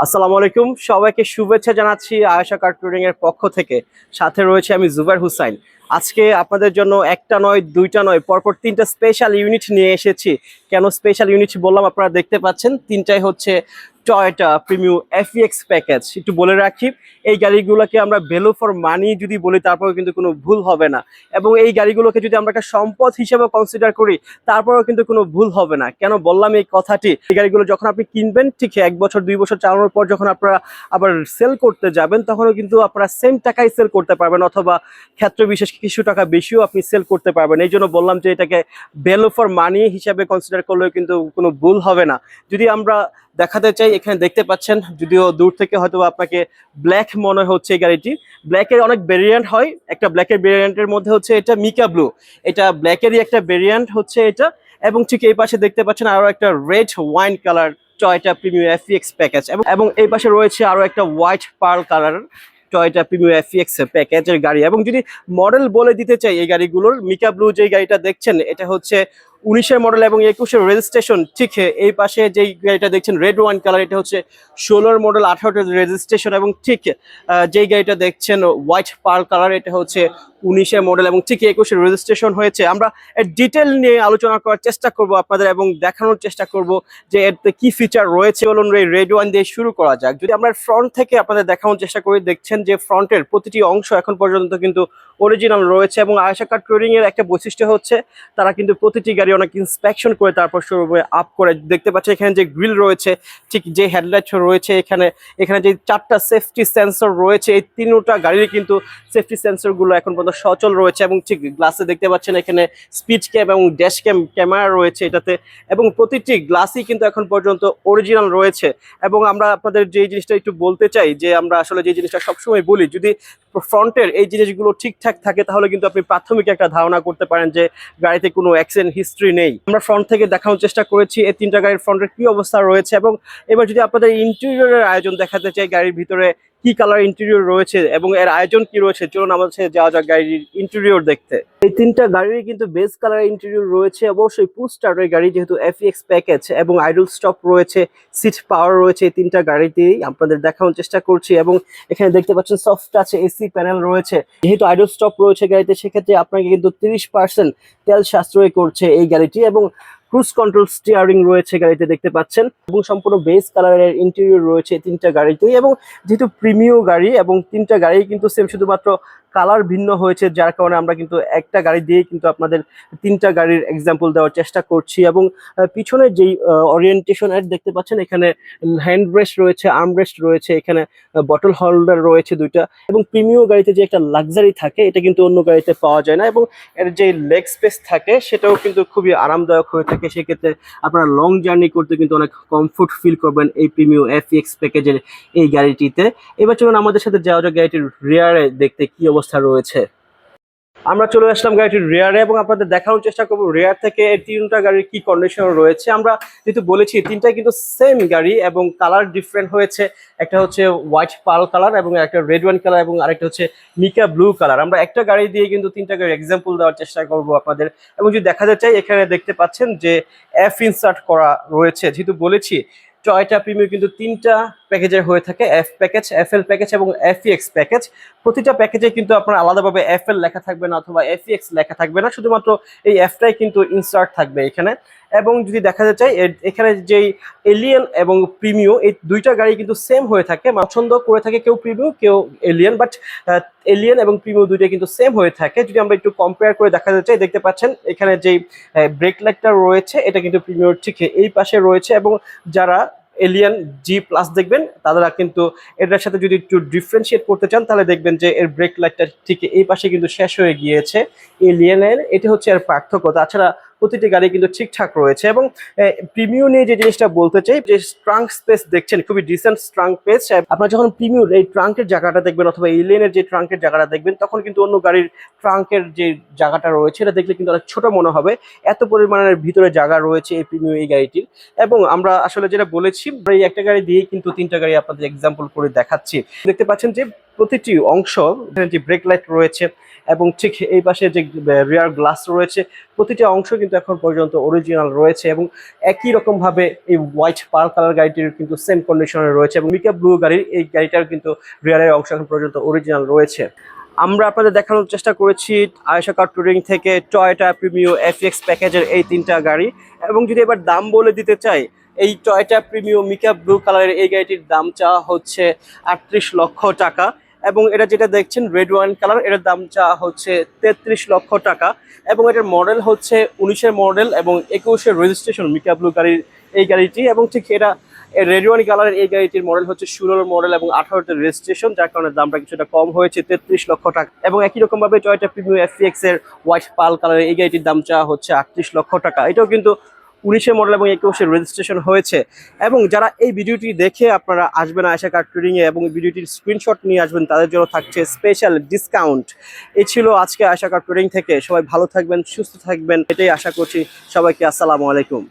আসসালামু আলাইকুম, সবাইকে শুভেচ্ছা জানাচ্ছি আয়েশা কার ট্যুরিং এর পক্ষ থেকে। সাথে রয়েছে আমি জুবাইর হুসাইন। আজকে আপনাদের জন্য একটা নয় দুইটা নয় পরপর তিনটা স্পেশাল ইউনিট নিয়ে এসেছি। কেন স্পেশাল ইউনিট বললাম, আপনারা দেখতে পাচ্ছেন তিনটাই হচ্ছে টয়োটা প্রিমিয়াম এফইএক্স প্যাকেজ। একটু বলে রাখি, এই গাড়িগুলোকে আমরা ভ্যালু ফর মানি যদি বলি তারপরেও কিন্তু কোনো ভুল হবে না, এবং এই গাড়িগুলোকে যদি আমরা একটা সম্পদ হিসেবে কনসিডার করি তারপরেও কিন্তু কোনো ভুল হবে না। কেন বললাম এই কথাটি? এই গাড়িগুলো যখন আপনি কিনবেন, ঠিক 1 বছর 2 বছর চালানোর পর যখন আপনারা আবার সেল করতে যাবেন, তখনও কিন্তু আপনারা সেম টাকায় সেল করতে পারবেন, অথবা ক্ষেত্র বিশেষ কিছু টাকা বেশিও আপনি সেল করতে পারবেন। এই জন্য বললাম যে এটাকে ভ্যালু ফর মানি হিসাবে কনসিডার করলেও কিন্তু কোনো ভুল হবে না। যদি আমরা দেখাতে চাই, এখানে দেখতে পাচ্ছেন, যদিও দূর থেকে হয়তো আপনাকে ব্ল্যাক মনে হচ্ছে, এই গাড়িটি ব্ল্যাকের অনেক ভেরিয়েন্ট হয়। একটা ব্ল্যাকের ভেরিয়েন্টের মধ্যে হচ্ছে এটা মিকা ব্লু, এটা ব্ল্যাকেরই একটা ভেরিয়েন্ট হচ্ছে এটা। এবং ঠিক এই পাশে দেখতে পাচ্ছেন আরো একটা red wine colour Toyota premium FEX package, এবং এই পাশে রয়েছে আরো একটা white pearl colour Toyota premium FEX প্যাকেজের গাড়ি। এবং যদি মডেল বলে দিতে চাই এই গাড়িগুলোর, মিকা ব্লু যে গাড়িটা দেখছেন এটা হচ্ছে 19-এর মডেল এবং 21-এর রেজিস্ট্রেশন। ঠিক এই পাশে যে গাড়িটা দেখছেন রেড ওয়াইন কালার, এটা হচ্ছে 16-এর মডেল 18-এর রেজিস্ট্রেশন। এবং ঠিক যেই গাড়িটা দেখছেন হোয়াইট পার্ল কালার, এটা হচ্ছে 19-এর মডেল এবং ঠিক 21-এর রেজিস্ট্রেশন হয়েছে। আমরা এর ডিটেল নিয়ে আলোচনা করার চেষ্টা করব আপনাদের, এবং দেখানোর চেষ্টা করব যে এতে কি ফিচার রয়েছে। বলুন রেড ওয়াইন দিয়ে শুরু করা যাক। যদি আমরা ফ্রন্ট থেকে আপনাদের দেখানোর চেষ্টা করি, দেখছেন যে ফ্রন্টের প্রতিটি অংশ এখন পর্যন্ত কিন্তু অরিজিনাল রয়েছে। এবং আয়েশা কার ট্যুরিং এর একটা বৈশিষ্ট্য হচ্ছে তারা কিন্তু প্রতিটি গাড়ি অনেক ইন্সপেকশন করে তারপর শোরুমে আপ করে। দেখতে পাচ্ছেন এখানে যে গ্রিল রয়েছে, ঠিক যে হেডলাইট রয়েছে, এখানে যে 4টা সেফটি সেন্সর রয়েছে, এই 3টা গাড়ির কিন্তু সেফটি সেন্সর গুলো এখন পর্যন্ত সচল রয়েছে। এবং ঠিক গ্লাসে দেখতে পাচ্ছেন এখানে স্পিড ক্যাম এবং ড্যাশ ক্যাম ক্যামেরা রয়েছে এটাতে, এবং প্রতিটি গ্লাসই কিন্তু এখন পর্যন্ত অরিজিনাল রয়েছে। এবং আমরা আপনাদের যে জিনিসটা একটু বলতে চাই, যে আমরা আসলে যে জিনিসটা সবসময় বলি, যদি ফ্রন্টের এই জিনিসগুলো ঠিকঠাক থাকে তাহলে কিন্তু আপনি প্রাথমিক একটা ধারণা করতে পারেন যে গাড়িতে কোনো অ্যাক্সিডেন্ট হিস্ট্রি নেই। আমরা ফ্রন্ট থেকে দেখানোর চেষ্টা করেছি এই 3টা গাড়ির ফ্রন্টের কি অবস্থা রয়েছে। এবং এবার যদি আপনাদের ইন্টেরিয়রের আয়োজন দেখাতে চাই, গাড়ির ভিতরে কি কালার ইন্টেরিয়র রয়েছে এবং এর আয়োজন কি রয়েছে, চলুন আমাদের সাথে যাওয়া যাক গাড়ির ইন্টেরিয়র দেখতে। এই 3টা গাড়ির কিন্তু বেস কালার ইন্টেরিয়র রয়েছে, অবশ্যই পুশ স্টার্টের গাড়ি যেহেতু এফইএক্স প্যাকেজ, এবং আইডল স্টপ রয়েছে, সিট পাওয়ার রয়েছে। এই 3টা গাড়িতেই আপনাদের দেখানোর চেষ্টা করছি। এবং এখানে দেখতে পাচ্ছেন সফট টাচ এসি প্যানেল রয়েছে। যেহেতু আইডল স্টপ রয়েছে গাড়িতে, সেক্ষেত্রে আপনাকে কিন্তু 30% তেল সাশ্রয় করছে এই গাড়িটি। এবং ক্রুজ কন্ট্রোল স্টিয়ারিং রয়েছে গাড়িতে দেখতে পাচ্ছেন, এবং সম্পূর্ণ বেস কালারের ইন্টেরিয়র রয়েছে 3টা গাড়িতেই। এবং যেহেতু প্রিমিয়াম গাড়ি এবং 3টা গাড়ি কিন্তু সেম, শুধুমাত্র কালার ভিন্ন হয়েছে, যার কারণে আমরা কিন্তু একটা গাড়ি দিয়ে কিন্তু আপনাদের 3টা গাড়ির এক্সাম্পল দেওয়ার চেষ্টা করছি। এবং পিছনের যেই ওরিয়েন্টেশন এর দেখতে পাচ্ছেন, এখানে হ্যান্ড ব্রেস্ট রয়েছে, আর্ম ব্রেস্ট রয়েছে, এখানে বটল হোল্ডার রয়েছে 2টা। এবং প্রিমিয়াম গাড়িতে যে একটা লাক্সারি থাকে, এটা কিন্তু অন্য গাড়িতে পাওয়া যায় না। এবং এর যে লেগ স্পেস থাকে সেটাও কিন্তু খুবই আরামদায়ক হয়ে থাকে। সেক্ষেত্রে আপনারা লং জার্নি করতে কিন্তু অনেক কমফোর্ট ফিল করবেন এই প্রিমিয়াম এফইএক্স প্যাকেজের এই গাড়িটিতে। এবার চলুন আমাদের সাথে যাওয়া যাক গাড়িটির রিয়ারে দেখতে কি অবস্থা রয়েছে। আমরা চলে আসলাম গাড়িটির রিয়ারে, এবং আপনাদের দেখানোর চেষ্টা করবো রিয়ার থেকে এই 3টা গাড়ির কি কন্ডিশন রয়েছে। আমরা যেহেতু বলেছি 3টাই কিন্তু সেম গাড়ি এবং কালার ডিফারেন্ট হয়েছে, একটা হচ্ছে হোয়াইট পার্ল কালার এবং একটা রেড ওয়াইন কালার, এবং আরেকটা হচ্ছে মিকা ব্লু কালার। আমরা একটা গাড়ি দিয়ে কিন্তু 3টা গাড়ির এক্সাম্পল দেওয়ার চেষ্টা করবো আপনাদের। এবং যদি দেখাতে চাই, এখানে দেখতে পাচ্ছেন যে এফ ইনসার্ট করা রয়েছে। যেহেতু বলেছি টয়োটা প্রিমিয়াম কিন্তু 3টা প্যাকেজের হয়ে থাকে, এফ প্যাকেজ, এফএল প্যাকেজ এবং এফইএক্স প্যাকেজ। প্রতিটা প্যাকেজে কিন্তু আপনার আলাদাভাবে এফএল লেখা থাকবে না অথবা এফইএক্স লেখা থাকবে না, শুধুমাত্র এই এফটাই কিন্তু ইনসার্ট থাকবে এখানে। এবং যদি দেখাতে চাই, এখানে যেই এলিয়ান এবং প্রিমিয়াম এই 2টা গাড়ি কিন্তু সেম হয়ে থাকে, পছন্দ করে থাকে কেউ প্রিমিয়াম কেউ এলিয়ান, বাট এলিয়ান এবং প্রিমিয়াম 2টাই কিন্তু সেম হয়ে থাকে। যদি আমরা একটু কম্পেয়ার করে দেখাতে চাই, দেখতে পাচ্ছেন এখানে যেই ব্রেক লাইটটা রয়েছে এটা কিন্তু প্রিমিয়াম ঠিক এই পাশে রয়েছে। এবং যারা এলিয়ান জি প্লাস দেখবেন তারা কিন্তু এটার সাথে যদি একটু ডিফারেন্সিয়েট করতে চান, তাহলে দেখবেন যে এর ব্রেক লাইটটা ঠিক এই পাশে কিন্তু শেষ হয়ে গিয়েছে এলিয়ানের। এটা হচ্ছে এর পার্থক্য। তাছাড়া প্রতিটি গাড়ি কিন্তু ঠিকঠাক রয়েছে। এবং প্রিমিয়াম নিয়ে যে জিনিসটা বলতে চাই, যে ট্রাঙ্ক স্পেস দেখছেন খুবই ডিসেন্ট ট্রাঙ্ক স্পেস। আপনারা যখন প্রিমিয়াম এই ট্রাঙ্কের জায়গাটা দেখবেন অথবা এলিয়ানের যে ট্রাঙ্কের জায়গাটা দেখবেন, তখন কিন্তু অন্য গাড়ির ট্রাঙ্কের যে জায়গাটা রয়েছে এটা দেখলে কিন্তু অনেক ছোট মনে হবে, এত পরিমাণের ভিতরে জায়গা রয়েছে এই প্রিমিয়াম এই গাড়িটির। এবং আমরা আসলে যেটা বলেছি, এই একটা গাড়ি দিয়ে কিন্তু 3টা গাড়ি আপনাদের এক্সাম্পল করে দেখাচ্ছি। দেখতে পাচ্ছেন যে প্রতিটি অংশ, যে ব্রেক লাইট রয়েছে এবং ঠিক এই পাশে যে রিয়ার গ্লাস রয়েছে, প্রতিটি অংশ কিন্তু এখন পর্যন্ত অরিজিনাল রয়েছে এবং একই রকম ভাবে এই হোয়াইট পার্ল কালার গাড়িটির কিন্তু সেম কন্ডিশনে রয়েছে এবং মিকা ব্লু গাড়ির এই গাড়িটার কিন্তু রিয়ারের অংশ এখন পর্যন্ত অরিজিনাল রয়েছে। আমরা আপনাদের দেখানোর চেষ্টা করেছি আয়েশা কার টুরিং থেকে টয়োটা প্রিমিও এফএক্স প্যাকেজের এই তিনটা গাড়ি, এবং যদি এবার দাম বলে দিতে চাই, এই টয়োটা প্রিমিও মিকা ব্লু কালারের এই গাড়িটির দাম চাওয়া হচ্ছে 38 লক্ষ টাকা, এবং এটা যেটা দেখছেন রেড ওয়াইন কালার, এটার দাম চাওয়া হচ্ছে 33 লক্ষ টাকা, এবং এটার মডেল হচ্ছে 19-এর মডেল এবং 21-এর রেজিস্ট্রেশন মিকা ব্লু গাড়ির এই গাড়িটি, এবং ঠিক এটা রেড ওয়াইন কালারের এই গাড়িটির মডেল হচ্ছে 16-এর মডেল এবং 18-তে রেজিস্ট্রেশন, যার কারণে দামটা কিছুটা কম হয়েছে 33 লক্ষ টাকা। এবং একই রকম ভাবে টয়োটা প্রিমিও এফএক্স এর হোয়াইট পার্ল কালারের এই গাড়িটির দাম চাওয়া হচ্ছে 38 লক্ষ টাকা। এটাও কিন্তু 19-এর মডেল এবং 21-এর রেজিস্ট্রেশন হয়েছে। এবং যারা এই ভিডিওটি দেখে আপনারা আসবেন আয়েশা কার টুরিং এ এবং ভিডিওটির স্ক্রিনশট নিয়ে আসবেন, তাদের জন্য থাকছে স্পেশাল ডিসকাউন্ট। এই ছিল আজকে আয়েশা কার টুরিং থেকে। সবাই ভালো থাকবেন, সুস্থ থাকবেন, এটাই আশা করছি। সবাইকে আসসালামু আলাইকুম।